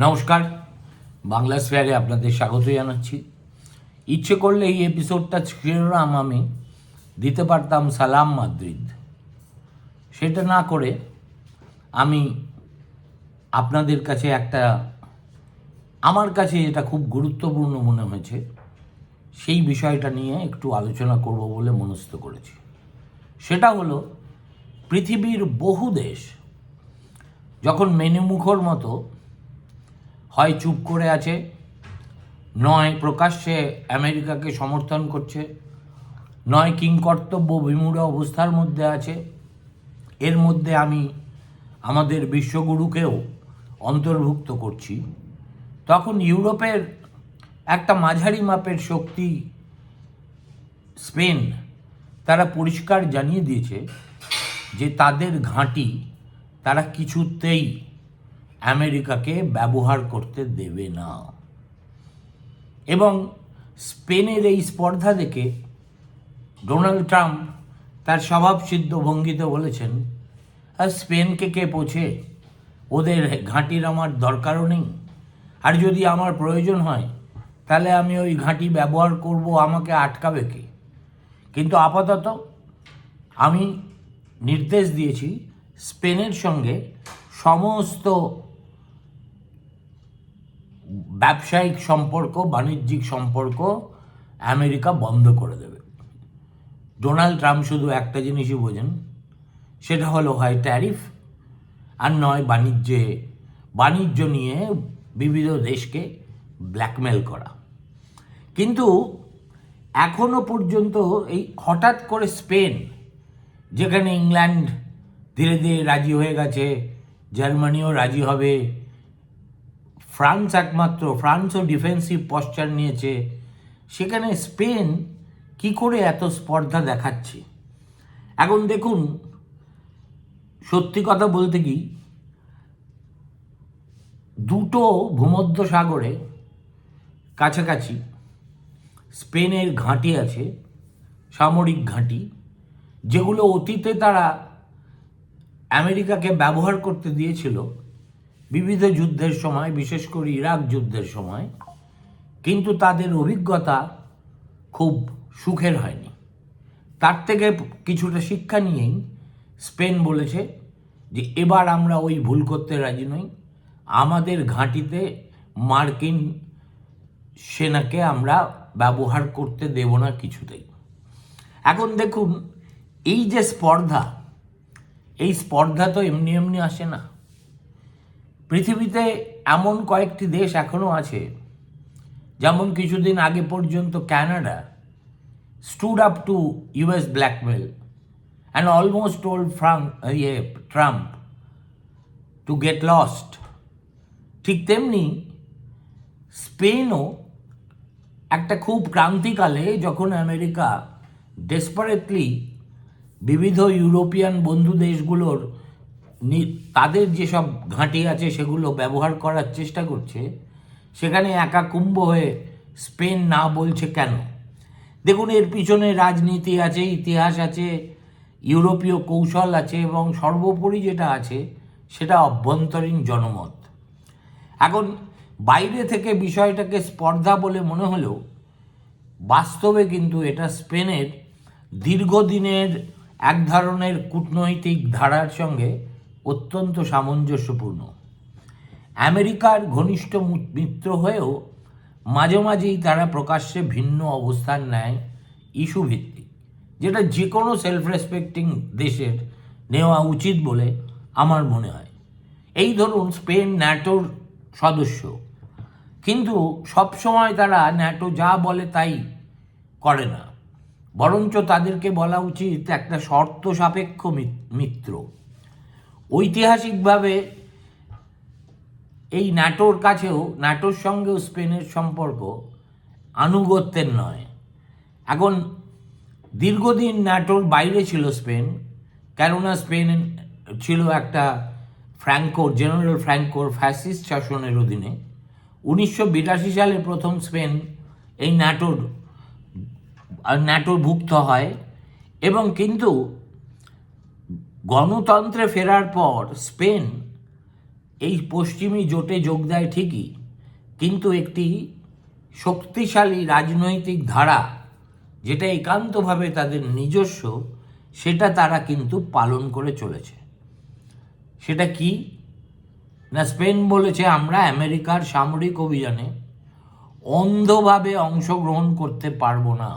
নমস্কার, বাংলা স্ফেয়ারে আপনাদের স্বাগত জানাচ্ছি। ইচ্ছে করলে এই এপিসোডটা শিরোনাম আমি দিতে পারতাম সালাম মাদ্রিদ। সেটা না করে আমি আপনাদের কাছে আমার কাছে এটা খুব গুরুত্বপূর্ণ মনে হয়েছে, সেই বিষয়টা নিয়ে একটু আলোচনা করব বলে মনস্থ করেছি। সেটা হলো, পৃথিবীর বহু দেশ যখন মেনুমুখর মতো হয় চুপ করে আছে, নয় প্রকাশ্যে আমেরিকাকে সমর্থন করছে, নয় কিংকর্তব্য বিমূঢ় অবস্থার মধ্যে আছে, এর মধ্যে আমি আমাদের বিশ্বগুরুকেও অন্তর্ভুক্ত করছি, তখন ইউরোপের একটা মাঝারি মাপের শক্তি স্পেন, তারা পরিষ্কার জানিয়ে দিয়েছে যে তাদের ঘাঁটি তারা কিছুতেই আমেরিকাকে ব্যবহার করতে দেবে না। এবং স্পেনের এই স্পর্ধা দেখে ডোনাল্ড ট্রাম্প তার স্বভাবসিদ্ধ ভঙ্গিতে বলেছেন, আর স্পেনকে কে পোছে, ওদের ঘাঁটির আমার দরকারও নেই, আর যদি আমার প্রয়োজন হয় তাহলে আমি ওই ঘাঁটি ব্যবহার করব, আমাকে আটকাবে কে। কিন্তু আপাতত আমি নির্দেশ দিয়েছি স্পেনের সঙ্গে সমস্ত ব্যবসায়িক সম্পর্ক, বাণিজ্যিক সম্পর্ক আমেরিকা বন্ধ করে দেবে। ডোনাল্ড ট্রাম্প শুধু একটা জিনিসই বোঝেন, সেটা হলো হয় ট্যারিফ, আর নয় বাণিজ্য নিয়ে বিবিধ দেশকে ব্ল্যাকমেল করা। কিন্তু এখনো পর্যন্ত এই হঠাৎ করে স্পেন, যেখানে ইংল্যান্ড ধীরে ধীরে রাজি হয়ে গেছে, জার্মানিও রাজি হবে, ফ্রান্সও ডিফেন্সিভ পশ্চার নিয়েছে, সেখানে স্পেন কি করে এত স্পর্ধা দেখাচ্ছে? এখন দেখুন, সত্যি কথা বলতে কি, দুটো ভূমধ্য সাগরে কাছাকাছি স্পেনের ঘাঁটি আছে, সামরিক ঘাঁটি, যেগুলো অতীতে তারা আমেরিকাকে ব্যবহার করতে দিয়েছিল বিবিধ যুদ্ধের সময়, বিশেষ করে ইরাক যুদ্ধের সময়। কিন্তু তাদের অভিজ্ঞতা খুব সুখের হয়নি। তার থেকে কিছুটা শিক্ষা নিয়েই স্পেন বলেছে যে এবার আমরা ওই ভুল করতে রাজি নই, আমাদের ঘাঁটিতে মার্কিন সেনাকে আমরা ব্যবহার করতে দেব না কিছুতেই। এখন দেখুন, এই যে স্পর্ধা, এই স্পর্ধা তো এমনি এমনি আসে না। পৃথিবীতে এমন কয়েকটি দেশ এখনও আছে, যেমন কিছুদিন আগে পর্যন্ত Canada stood up to US blackmail and almost told Trump to get lost. ঠিক তেমনি স্পেনও একটা খুব ক্রান্তিকালে, যখন আমেরিকা ডেসপারেটলি বিবিধ ইউরোপিয়ান বন্ধু দেশগুলোর তাদের যেসব ঘাঁটি আছে সেগুলো ব্যবহার করার চেষ্টা করছে, সেখানে একা কুম্ভ হয়ে স্পেন না বলছে কেন? দেখুন, এর পিছনে রাজনীতি আছে, ইতিহাস আছে, ইউরোপীয় কৌশল আছে, এবং সর্বোপরি যেটা আছে সেটা অভ্যন্তরীণ জনমত। এখন বাইরে থেকে বিষয়টাকে স্পর্ধা বলে মনে হলেও বাস্তবে কিন্তু এটা স্পেনের দীর্ঘদিনের এক ধরনের কূটনৈতিক ধারার সঙ্গে অত্যন্ত সামঞ্জস্যপূর্ণ। আমেরিকার ঘনিষ্ঠ মিত্র হয়েও মাঝে মাঝেই তারা প্রকাশ্যে ভিন্ন অবস্থান নেয় ইস্যু ভিত্তিক, যেটা যে কোনো সেলফ রেসপেক্টিং দেশের নেওয়া উচিত বলে আমার মনে হয়। এই ধরুন, স্পেন ন্যাটোর সদস্য, কিন্তু সবসময় তারা ন্যাটো যা বলে তাই করে না, বরঞ্চ তাদেরকে বলা উচিত একটা শর্ত সাপেক্ষ মিত্র। ঐতিহাসিকভাবে এই ন্যাটোর সঙ্গেও স্পেনের সম্পর্ক আনুগত্যের নয়। এখন দীর্ঘদিন ন্যাটোর বাইরে ছিল স্পেন, কেননা স্পেন ছিল একটা জেনারেল ফ্র্যাঙ্কোর ফ্যাসিস্ট শাসনের অধীনে। 1982 সালে প্রথম স্পেন এই ন্যাটোভুক্ত হয়, এবং কিন্তু গণতন্ত্রে ফেরার পর স্পেন এই পশ্চিমী জোটে যোগ দেয় ঠিকই, কিন্তু একটি শক্তিশালী রাজনৈতিক ধারা যেটা একান্তভাবে তাদের নিজস্ব, সেটা তারা কিন্তু পালন করে চলেছে। সেটা কি না, স্পেন বলেছে আমরা আমেরিকার সামরিক অভিযানে অন্ধভাবে অংশগ্রহণ করতে পারবো না।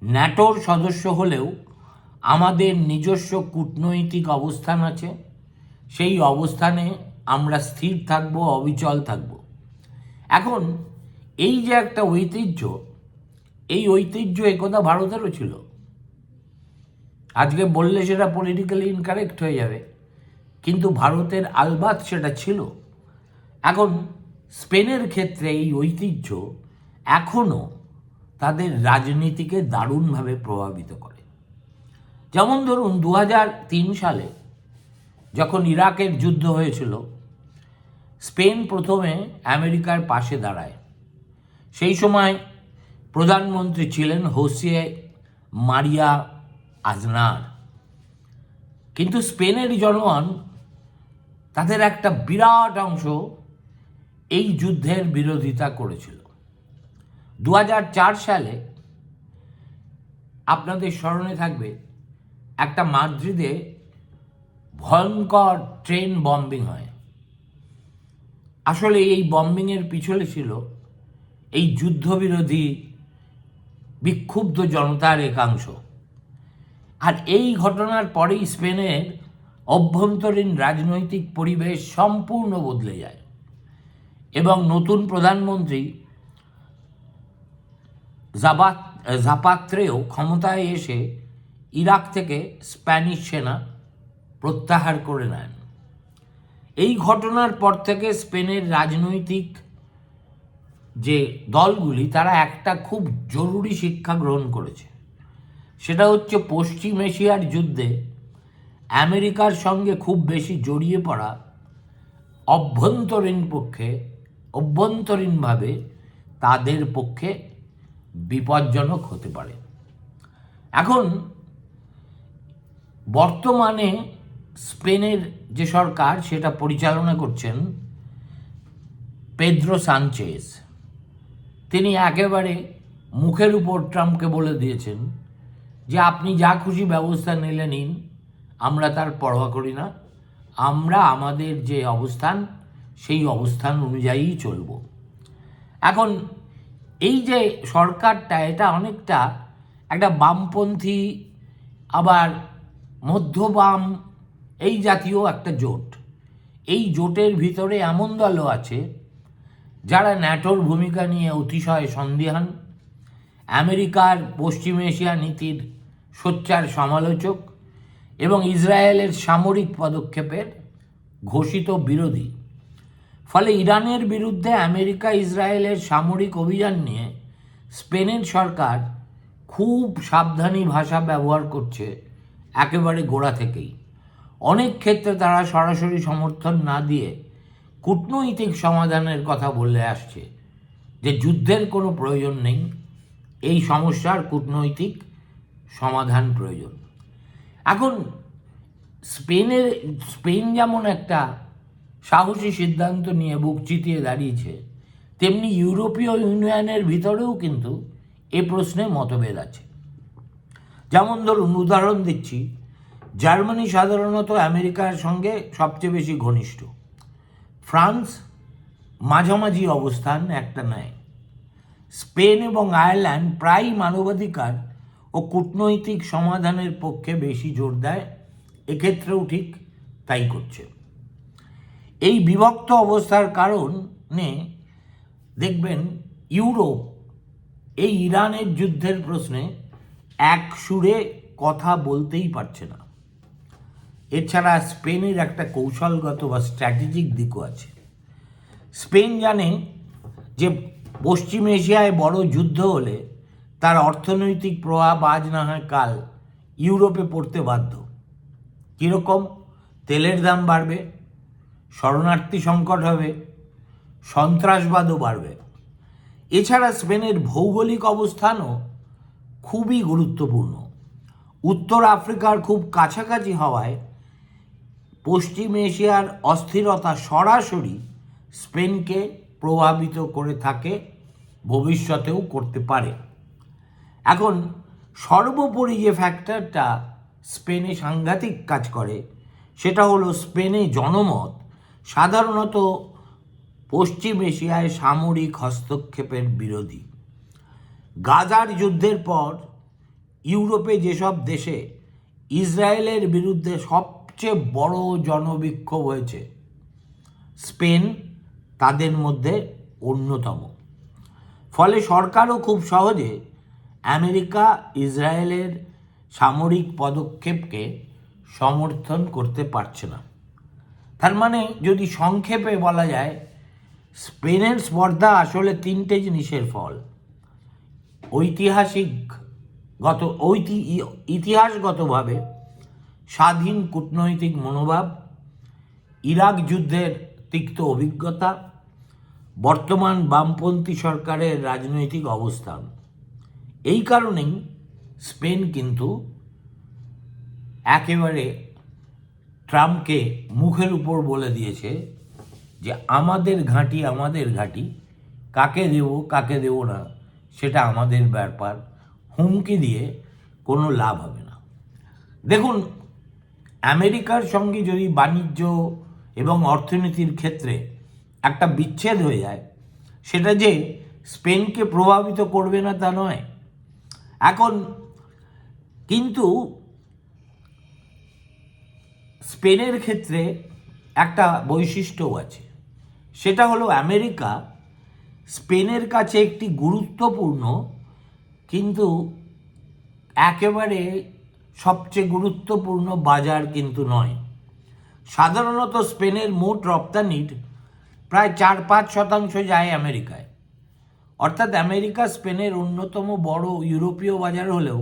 ন্যাটোর সদস্য হলেও আমাদের নিজস্ব কূটনৈতিক অবস্থান আছে, সেই অবস্থানে আমরা স্থির থাকবো, অবিচল থাকব। এখন এই যে একটা ঐতিহ্য, এই ঐতিহ্য একথা ভারতেরও ছিল। আজকে বললে সেটা পলিটিক্যালি ইনকারেক্ট হয়ে যাবে, কিন্তু ভারতের আলবাত সেটা ছিল। এখন স্পেনের ক্ষেত্রে এই ঐতিহ্য এখনও তাদের রাজনীতিকে দারুণভাবে প্রভাবিত করে। যেমন ধরুন 2003 সালে যখন ইরাকের যুদ্ধ হয়েছিল, স্পেন প্রথমে আমেরিকার পাশে দাঁড়ায়। সেই সময় প্রধানমন্ত্রী ছিলেন হোসে মারিয়া আজনার। কিন্তু স্পেনের জনগণ, তাদের একটা বিরাট অংশ এই যুদ্ধের বিরোধিতা করেছিল। 2004 সালে আপনাদের স্মরণে থাকবে, একটা মাদ্রিদে ভয়ঙ্কর ট্রেন বম্বিং হয়। আসলে এই বম্বিংয়ের পিছনে ছিল এই যুদ্ধবিরোধী বিক্ষুব্ধ জনতার একাংশ। আর এই ঘটনার পরেই স্পেনের অভ্যন্তরীণ রাজনৈতিক পরিবেশ সম্পূর্ণ বদলে যায় এবং নতুন প্রধানমন্ত্রী জাপাত্রেও ক্ষমতায় এসে ইরাক থেকে স্প্যানিশ সেনা প্রত্যাহার করে নেন। এই ঘটনার পর থেকে স্পেনের রাজনৈতিক যে দলগুলি, তারা একটা খুব জরুরি শিক্ষা গ্রহণ করেছে। সেটা হচ্ছে পশ্চিম এশিয়ার যুদ্ধে আমেরিকার সঙ্গে খুব বেশি জড়িয়ে পড়া অভ্যন্তরীণভাবে তাদের পক্ষে বিপজ্জনক হতে পারে। এখন বর্তমানে স্পেনের যে সরকার, সেটা পরিচালনা করছেন পেদ্রো সানচেজ। তিনি একেবারে মুখের উপর ট্রাম্পকে বলে দিয়েছেন যে আপনি যা খুশি ব্যবস্থা নিলে নিন, আমরা তার পরোয়া করি না, আমরা আমাদের যে অবস্থান সেই অবস্থান অনুযায়ী চলব। এখন এই যে সরকারটা, এটা অনেকটা একটা বামপন্থী আবার মধ্যবাম এই জাতীয় একটা জোট। এই জোটের ভিতরে এমন দলও আছে যারা ন্যাটোর ভূমিকা নিয়ে অতিশয় সন্দিহান, আমেরিকার পশ্চিম এশিয়া নীতির সোচ্চার সমালোচক এবং ইসরায়েলের সামরিক পদক্ষেপের ঘোষিত বিরোধী। ফলে ইরানের বিরুদ্ধে আমেরিকা ইসরায়েলের সামরিক অভিযান নিয়ে স্পেনের সরকার খুব সাবধানী ভাষা ব্যবহার করছে একেবারে গোড়া থেকেই। অনেক ক্ষেত্রে তারা সরাসরি সমর্থন না দিয়ে কূটনৈতিক সমাধানের কথা বলে আসছে, যে যুদ্ধের কোনো প্রয়োজন নেই, এই সমস্যার কূটনৈতিক সমাধান প্রয়োজন। এখন স্পেন যেমন একটা সাহসী সিদ্ধান্ত নিয়ে বুক চিতিয়ে দাঁড়িয়েছে, তেমনি ইউরোপীয় ইউনিয়নের ভিতরেও কিন্তু এ প্রশ্নে মতভেদ আছে। যেমন ধরুন, উদাহরণ দিচ্ছি, জার্মানি সাধারণত আমেরিকার সঙ্গে সবচেয়ে বেশি ঘনিষ্ঠ, ফ্রান্স মাঝামাঝি অবস্থান একটা নেয়, স্পেন এবং আয়ারল্যান্ড প্রায় মানবাধিকার ও কূটনৈতিক সমাধানের পক্ষে বেশি জোর দেয়, এক্ষেত্রেও ঠিক তাই করছে। এই বিভক্ত অবস্থার কারণে দেখবেন ইউরোপ এই ইরানের যুদ্ধের প্রশ্নে এক সুরে কথা বলতেই পারছে না। এছাড়া স্পেনের একটা কৌশলগত বা স্ট্র্যাটেজিক দিকও আছে। স্পেন জানে যে পশ্চিম এশিয়ায় বড় যুদ্ধ হলে তার অর্থনৈতিক প্রভাব আজ না হয় কাল ইউরোপে পড়তে বাধ্য। কীরকম? তেলের দাম বাড়বে, শরণার্থী সংকট হবে, সন্ত্রাসবাদও বাড়বে। এছাড়া স্পেনের ভৌগোলিক অবস্থানও খুবই গুরুত্বপূর্ণ। উত্তর আফ্রিকার খুব কাছাকাছি হওয়ায় পশ্চিম এশিয়ার অস্থিরতা সরাসরি স্পেনকে প্রভাবিত করে থাকে, ভবিষ্যতেও করতে পারে। এখন সর্বোপরি যে ফ্যাক্টরটা স্পেনে সাংঘাতিক কাজ করে সেটা হলো স্পেনে জনমত সাধারণত পশ্চিম এশিয়ায় সামরিক হস্তক্ষেপের বিরোধী। গাজার যুদ্ধের পর ইউরোপে যেসব দেশে ইসরায়েলের বিরুদ্ধে সবচেয়ে বড় জনবিক্ষোভ হয়েছে, স্পেন তাদের মধ্যে অন্যতম। ফলে সরকারও খুব সহজে আমেরিকা ইসরায়েলের সামরিক পদক্ষেপকে সমর্থন করতে পারছে না। তার মানে যদি সংক্ষেপে বলা যায়, স্পেনের স্পর্ধা আসলে তিনটে জিনিসের ফল: ইতিহাসগতভাবে স্বাধীন কূটনৈতিক মনোভাব, ইরাক যুদ্ধের তিক্ত অভিজ্ঞতা, বর্তমান বামপন্থী সরকারের রাজনৈতিক অবস্থান। এই কারণেই স্পেন কিন্তু একেবারে ট্রাম্পকে মুখের উপর বলে দিয়েছে যে আমাদের ঘাঁটি, কাকে দেব না সেটা আমাদের ব্যাপার, হুমকি দিয়ে কোনো লাভ হবে না। দেখুন, আমেরিকার সঙ্গে যদি বাণিজ্য এবং অর্থনীতির ক্ষেত্রে একটা বিচ্ছেদ হয়ে যায়, সেটা যে স্পেনকে প্রভাবিত করবে না তা নয়। এখন কিন্তু স্পেনের ক্ষেত্রে একটা বৈশিষ্ট্যও আছে, সেটা হলো আমেরিকা স্পেনের কাছে একটি গুরুত্বপূর্ণ, কিন্তু একেবারে সবচেয়ে গুরুত্বপূর্ণ বাজার কিন্তু নয়। সাধারণত স্পেনের মোট রপ্তানির প্রায় 4-5% যায় আমেরিকায়। অর্থাৎ আমেরিকা স্পেনের অন্যতম বড় ইউরোপীয় বাজার হলেও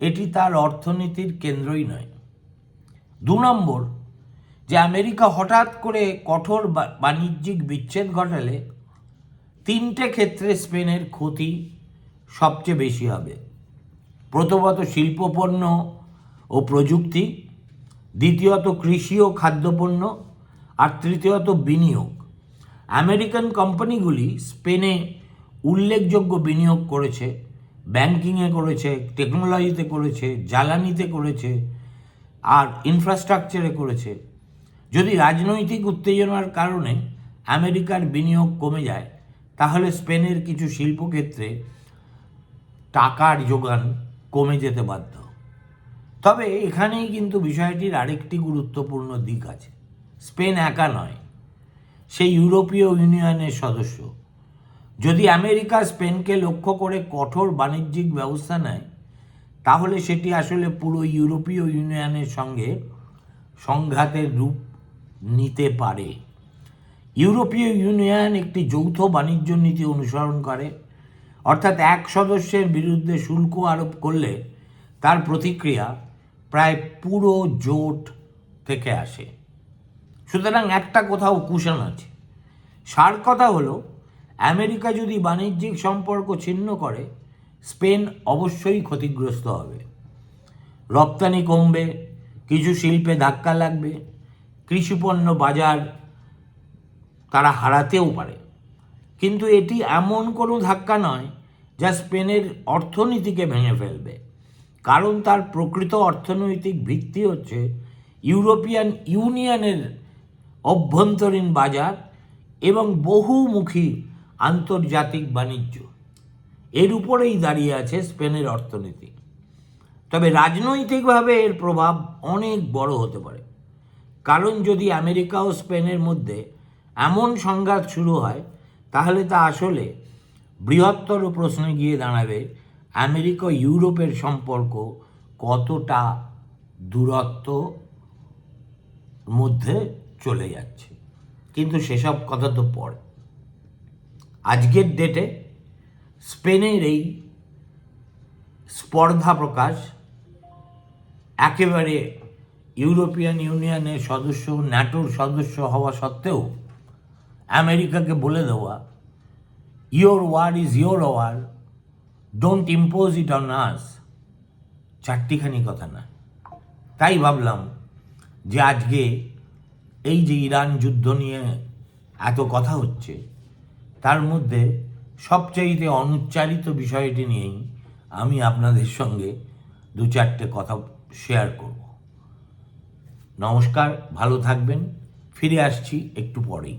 এটি তার অর্থনীতির কেন্দ্রই নয়। 2 নম্বর, যে আমেরিকা হঠাৎ করে কঠোর বাণিজ্যিক বিচ্ছেদ ঘটালে 3টে ক্ষেত্রে স্পেনের ক্ষতি সবচেয়ে বেশি হবে। প্রথমত শিল্পপণ্য ও প্রযুক্তি, দ্বিতীয়ত কৃষি ও খাদ্যপণ্য, আর তৃতীয়ত বিনিয়োগ। আমেরিকান কোম্পানিগুলি স্পেনে উল্লেখযোগ্য বিনিয়োগ করেছে, ব্যাংকিংয়ে করেছে, টেকনোলজিতে করেছে, জ্বালানিতে করেছে, আর ইনফ্রাস্ট্রাকচারে করেছে। যদি রাজনৈতিক উত্তেজনার কারণে আমেরিকার বিনিয়োগ কমে যায়, তাহলে স্পেনের কিছু শিল্পক্ষেত্রে টাকার যোগান কমে যেতে বাধ্য। তবে এখানেই কিন্তু বিষয়টির আরেকটি গুরুত্বপূর্ণ দিক আছে। স্পেন একা নয়, সে ইউরোপীয় ইউনিয়নের সদস্য। যদি আমেরিকা স্পেনকে লক্ষ্য করে কঠোর বাণিজ্যিক ব্যবস্থা নেয়, তাহলে সেটি আসলে পুরো ইউরোপীয় ইউনিয়নের সঙ্গে সংঘাতের রূপ নিতে পারে। ইউরোপীয় ইউনিয়ন একটি যৌথ বাণিজ্য নীতি অনুসরণ করে, অর্থাৎ এক সদস্যের বিরুদ্ধে শুল্ক আরোপ করলে তার প্রতিক্রিয়া প্রায় পুরো জোট থেকে আসে। সুতরাং একটা কোথাও কুশন আছে। সার কথা হলো, আমেরিকা যদি বাণিজ্যিক সম্পর্ক ছিন্ন করে, স্পেন অবশ্যই ক্ষতিগ্রস্ত হবে। রপ্তানি কমবে, কিছু শিল্পে ধাক্কা লাগবে, কৃষিপণ্য বাজার তারা হারাতেও পারে। কিন্তু এটি এমন কোনো ধাক্কা নয় যা স্পেনের অর্থনীতিকে ভেঙে ফেলবে, কারণ তার প্রকৃত অর্থনৈতিক ভিত্তি হচ্ছে ইউরোপিয়ান ইউনিয়নের অভ্যন্তরীণ বাজার এবং বহুমুখী আন্তর্জাতিক বাণিজ্য। এর উপরেই দাঁড়িয়ে আছে স্পেনের অর্থনীতি। তবে রাজনৈতিকভাবে এর প্রভাব অনেক বড় হতে পারে, কারণ যদি আমেরিকা ও স্পেনের মধ্যে এমন সংঘাত শুরু হয়, তাহলে তা আসলে বৃহত্তর প্রশ্নে গিয়ে দাঁড়াবে আমেরিকা ইউরোপের সম্পর্ক কতটা দূরত্ব মধ্যে চলে যাচ্ছে। কিন্তু সেসব কথা তো পরে। আজকের ডেটে স্পেনের এই স্পর্ধা প্রকাশ একেবারে ইউরোপিয়ান ইউনিয়নের সদস্য, ন্যাটোর সদস্য হওয়া সত্ত্বেও আমেরিকাকে বলে দেওয়া, your war is your war, don't impose it on us, চারটিখানি কথা না। তাই ভাবলাম যে আজকে এই যে ইরান যুদ্ধ নিয়ে এত কথা হচ্ছে, তার মধ্যে সবচাইতে অনুচ্চারিত বিষয়টি নিয়েই আমি আপনাদের সঙ্গে দু চারটে কথা শেয়ার করব। নমস্কার, ভালো থাকবেন। ফিরে আসছি একটু পরেই।